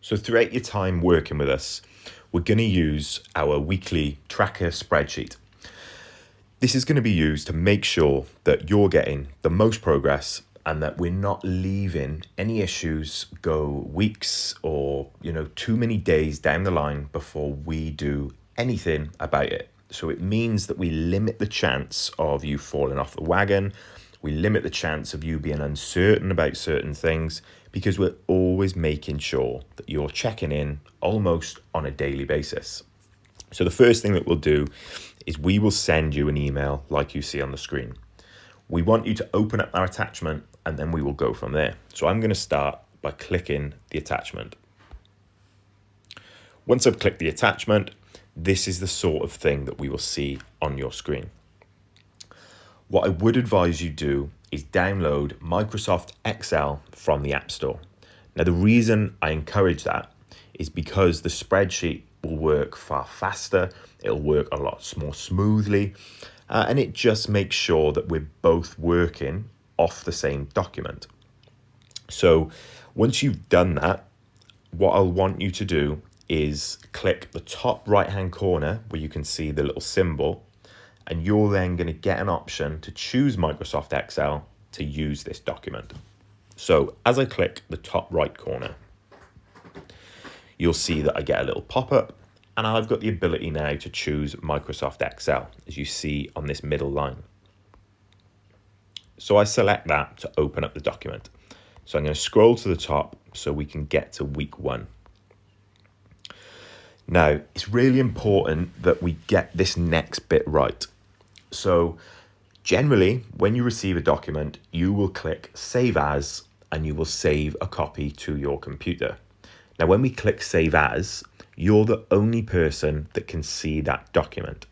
So throughout your time working with us, we're going to use our weekly tracker spreadsheet. This is going to be used to make sure that you're getting the most progress and that we're not leaving any issues go weeks or, too many days down the line before we do anything about it. So it means that we limit the chance of you falling off the wagon. We limit the chance of you being uncertain about certain things because we're always making sure that you're checking in almost on a daily basis. So the first thing that we'll do is we will send you an email like you see on the screen. We want you to open up our attachment and then we will go from there. So I'm going to start by clicking the attachment. Once I've clicked the attachment, this is the sort of thing that we will see on your screen. What I would advise you do is download Microsoft Excel from the App Store. Now, the reason I encourage that is because the spreadsheet will work far faster, it'll work a lot more smoothly, and it just makes sure that we're both working off the same document. So once you've done that, what I'll want you to do is click the top right hand corner where you can see the little symbol, and you're then going to get an option to choose Microsoft Excel to use this document. So as I click the top right corner, you'll see that I get a little pop-up and I've got the ability now to choose Microsoft Excel, as you see on this middle line. So I select that to open up the document. So I'm going to scroll to the top so we can get to week 1. Now, it's really important that we get this next bit right. So generally, when you receive a document, you will click Save As and you will save a copy to your computer. Now, when we click Save As, you're the only person that can see that document.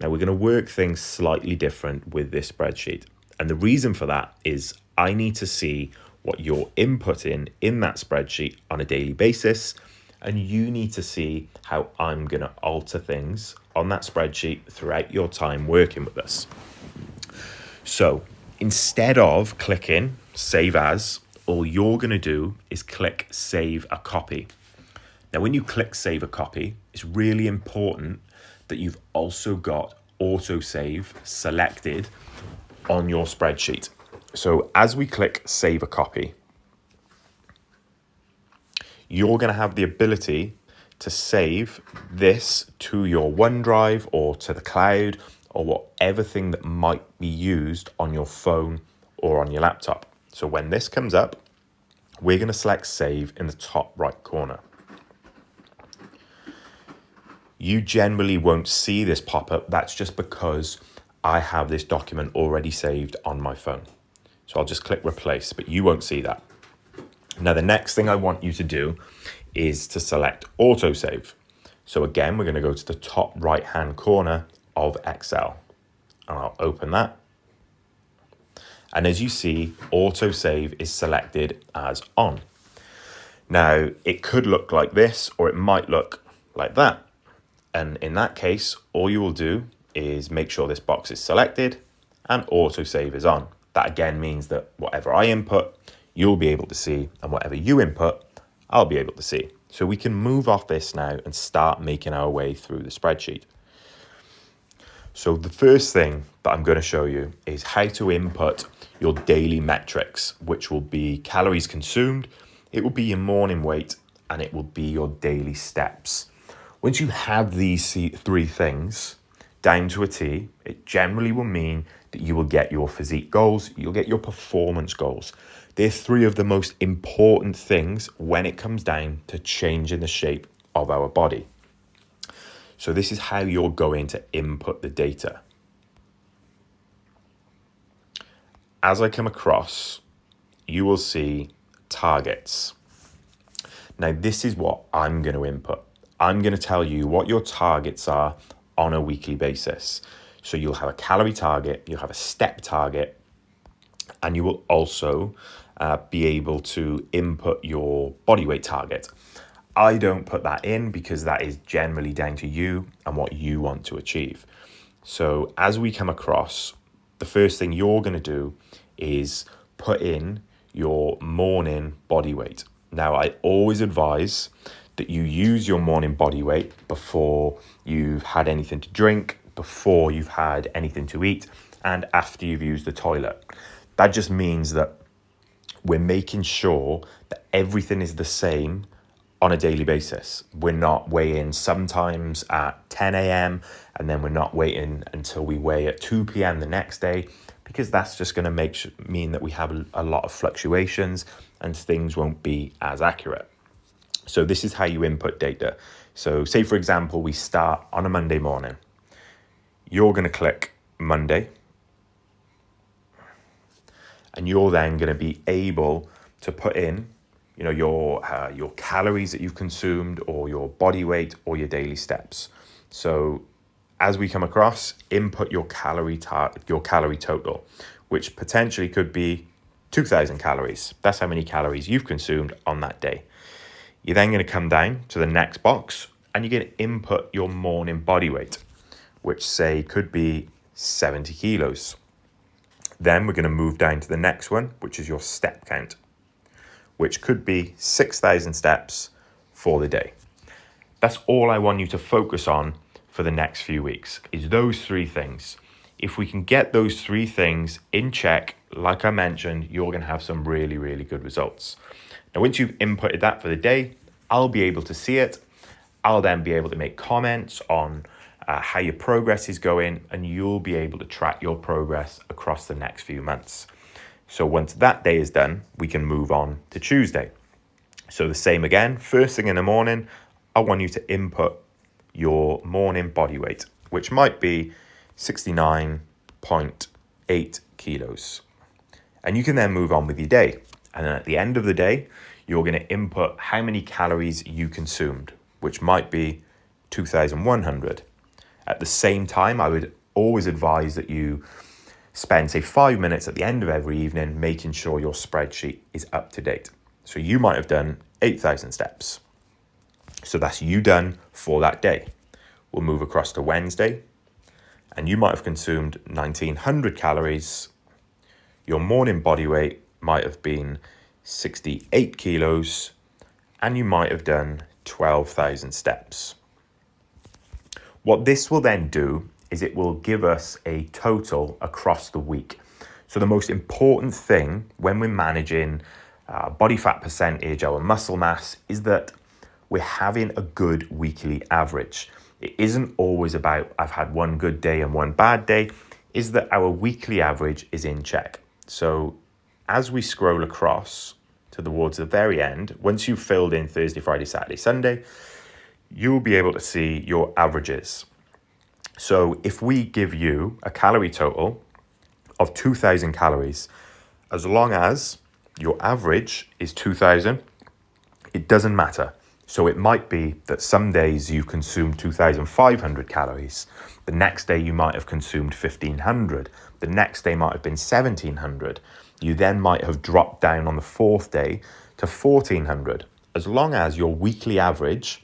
Now, we're going to work things slightly different with this spreadsheet. And the reason for that is I need to see what you're inputting in that spreadsheet on a daily basis. And you need to see how I'm going to alter things on that spreadsheet throughout your time working with us. So instead of clicking Save As, all you're going to do is click Save a Copy. Now, when you click Save a Copy, it's really important that you've also got autosave selected on your spreadsheet. So as we click Save a Copy, you're going to have the ability to save this to your OneDrive or to the cloud or whatever thing that might be used on your phone or on your laptop. So when this comes up, we're going to select Save in the top right corner. You generally won't see this pop up. That's just because I have this document already saved on my phone. So I'll just click Replace, but you won't see that. Now, the next thing I want you to do is to select Autosave. So again, we're going to go to the top right-hand corner of Excel. And I'll open that. And as you see, Autosave is selected as on. Now, it could look like this, or it might look like that. And in that case, all you will do is make sure this box is selected and Autosave is on. That again means that whatever I input, you'll be able to see, and whatever you input, I'll be able to see. So we can move off this now and start making our way through the spreadsheet. So the first thing that I'm going to show you is how to input your daily metrics, which will be calories consumed, it will be your morning weight, and it will be your daily steps. Once you have these 3 things down to a T, it generally will mean that you will get your physique goals, you'll get your performance goals. They're 3 of the most important things when it comes down to changing the shape of our body. So this is how you're going to input the data. As I come across, you will see targets. Now, this is what I'm going to input. I'm going to tell you what your targets are on a weekly basis. So you'll have a calorie target, you'll have a step target, and you will also be able to input your body weight target. I don't put that in because that is generally down to you and what you want to achieve. So as we come across, the first thing you're going to do is put in your morning body weight. Now, I always advise that you use your morning body weight before you've had anything to drink, before you've had anything to eat, and after you've used the toilet. That just means that we're making sure that everything is the same on a daily basis. We're not weighing sometimes at 10 a.m. and then we're not waiting until we weigh at 2 p.m. the next day, because that's just going to mean that we have a lot of fluctuations and things won't be as accurate. So this is how you input data. So say, for example, we start on a Monday morning. You're going to click Monday, and you're then going to be able to put in, your calories that you've consumed, or your body weight, or your daily steps. So as we come across, input your calorie total, which potentially could be 2,000 calories. That's how many calories you've consumed on that day. You're then going to come down to the next box and you're going to input your morning body weight, which could be 70 kilos. Then we're going to move down to the next one, which is your step count, which could be 6,000 steps for the day. That's all I want you to focus on for the next few weeks, is those three things. If we can get those three things in check, like I mentioned, you're going to have some really, really good results. Now, once you've inputted that for the day, I'll be able to see it. I'll then be able to make comments on how your progress is going, and you'll be able to track your progress across the next few months. So once that day is done, we can move on to Tuesday. So the same again, first thing in the morning, I want you to input your morning body weight, which might be 69.8 kilos. And you can then move on with your day. And then at the end of the day, you're going to input how many calories you consumed, which might be 2,100. At the same time, I would always advise that you spend, say, 5 minutes at the end of every evening making sure your spreadsheet is up to date. So you might have done 8,000 steps. So that's you done for that day. We'll move across to Wednesday, and you might have consumed 1,900 calories. Your morning body weight might have been 68 kilos, and you might have done 12,000 steps. What this will then do is it will give us a total across the week. So the most important thing when we're managing body fat percentage, our muscle mass, is that we're having a good weekly average. It isn't always about I've had one good day and one bad day, is that our weekly average is in check. So as we scroll across towards the very end, once you've filled in Thursday, Friday, Saturday, Sunday, you'll be able to see your averages. So if we give you a calorie total of 2,000 calories, as long as your average is 2,000, it doesn't matter. So it might be that some days you consume 2,500 calories. The next day you might have consumed 1,500. The next day might have been 1,700. You then might have dropped down on the fourth day to 1,400. As long as your weekly average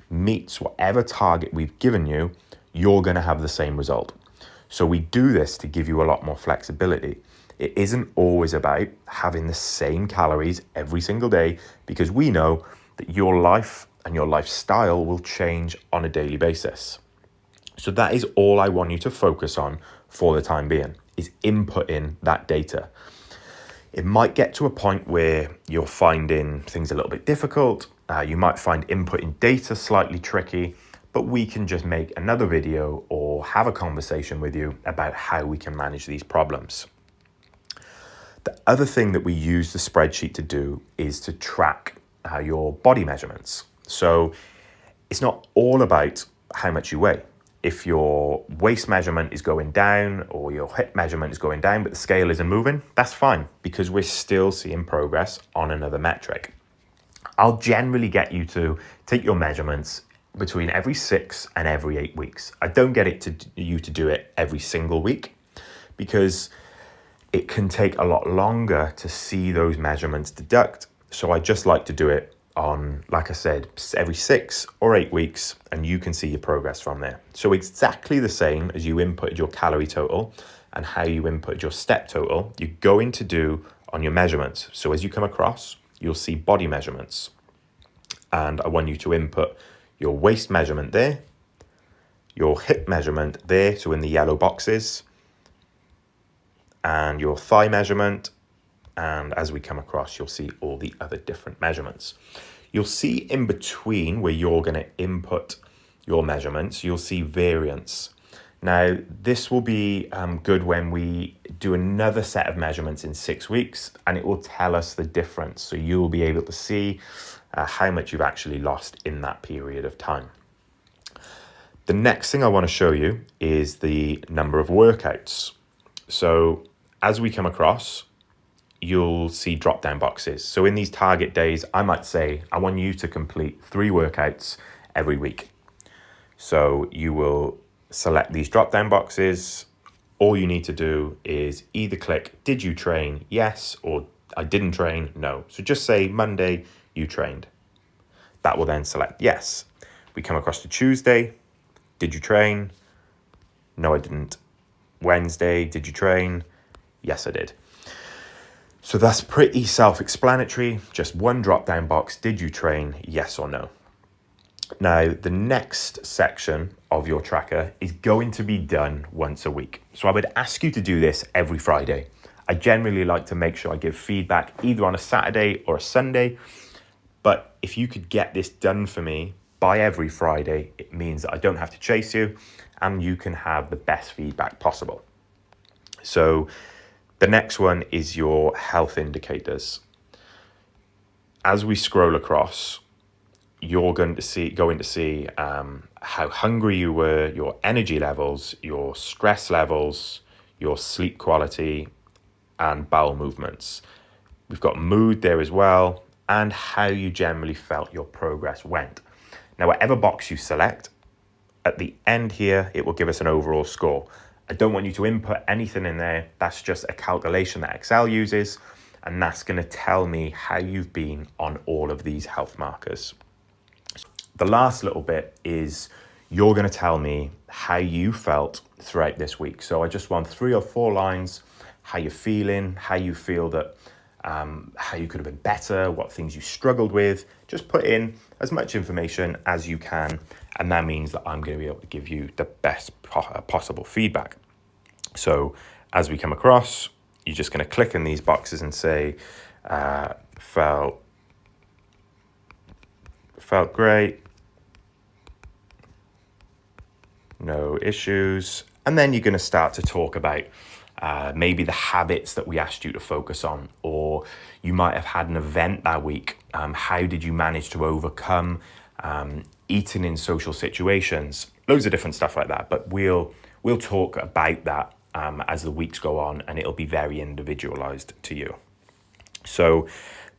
meets whatever target we've given you, you're going to have the same result. So we do this to give you a lot more flexibility. It isn't always about having the same calories every single day, because we know that your life and your lifestyle will change on a daily basis. So that is all I want you to focus on for the time being, is inputting that data. It might get to a point where you're finding things a little bit difficult. You might find inputting data slightly tricky, but we can just make another video or have a conversation with you about how we can manage these problems. The other thing that we use the spreadsheet to do is to track your body measurements. So it's not all about how much you weigh. If your waist measurement is going down or your hip measurement is going down, but the scale isn't moving, that's fine, because we're still seeing progress on another metric. I'll generally get you to take your measurements between every 6 and every 8 weeks. I don't get you to do it every single week, because it can take a lot longer to see those measurements deduct. So I just like to do it on, like I said, every 6 or 8 weeks, and you can see your progress from there. So exactly the same as you inputted your calorie total and how you inputted your step total, you're going to do on your measurements. So as you come across, you'll see body measurements. And I want you to input your waist measurement there, your hip measurement there, so in the yellow boxes, and your thigh measurement. And as we come across, you'll see all the other different measurements. You'll see in between where you're going to input your measurements, you'll see variance. Now, this will be good when we do another set of measurements in 6 weeks, and it will tell us the difference. So you'll be able to see how much you've actually lost in that period of time. The next thing I want to show you is the number of workouts. So as we come across, you'll see drop down boxes. So in these target days, I might say, I want you to complete 3 workouts every week. So you will select these drop down boxes. All you need to do is either click, did you train? Yes, or I didn't train? No. So just say Monday, you trained. That will then select yes. We come across to Tuesday, did you train? No, I didn't. Wednesday, did you train? Yes, I did. So that's pretty self-explanatory. Just one drop-down box. Did you train? Yes or no. Now, the next section of your tracker is going to be done once a week. So I would ask you to do this every Friday. I generally like to make sure I give feedback either on a Saturday or a Sunday. But if you could get this done for me by every Friday, it means that I don't have to chase you and you can have the best feedback possible. So the next one is your health indicators. As we scroll across, you're going to see how hungry you were, your energy levels, your stress levels, your sleep quality, and bowel movements. We've got mood there as well, and how you generally felt your progress went. Now, whatever box you select, at the end here, it will give us an overall score. I don't want you to input anything in there. That's just a calculation that Excel uses, and that's going to tell me how you've been on all of these health markers. The last little bit is you're going to tell me how you felt throughout this week. So I just want 3 or 4 lines, how you're feeling, how you feel that, how you could have been better, what things you struggled with. Just put in as much information as you can, and that means that I'm going to be able to give you the best possible feedback. So as we come across, you're just going to click in these boxes and say, felt great, no issues. And then you're going to start to talk about maybe the habits that we asked you to focus on, or you might have had an event that week. How did you manage to overcome eating in social situations? Loads of different stuff like that. But we'll talk about that as the weeks go on, and it'll be very individualized to you. So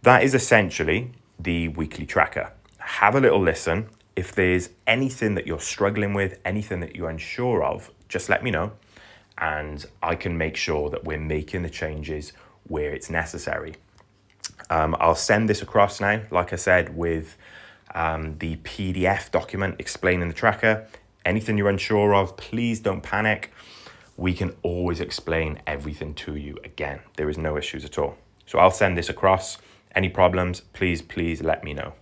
that is essentially the weekly tracker. Have a little listen. If there's anything that you're struggling with, anything that you're unsure of, just let me know, and I can make sure that we're making the changes where it's necessary. I'll send this across now, like I said, with the PDF document explaining the tracker. Anything you're unsure of, please don't panic. We can always explain everything to you again. There is no issues at all. So I'll send this across. Any problems, please let me know.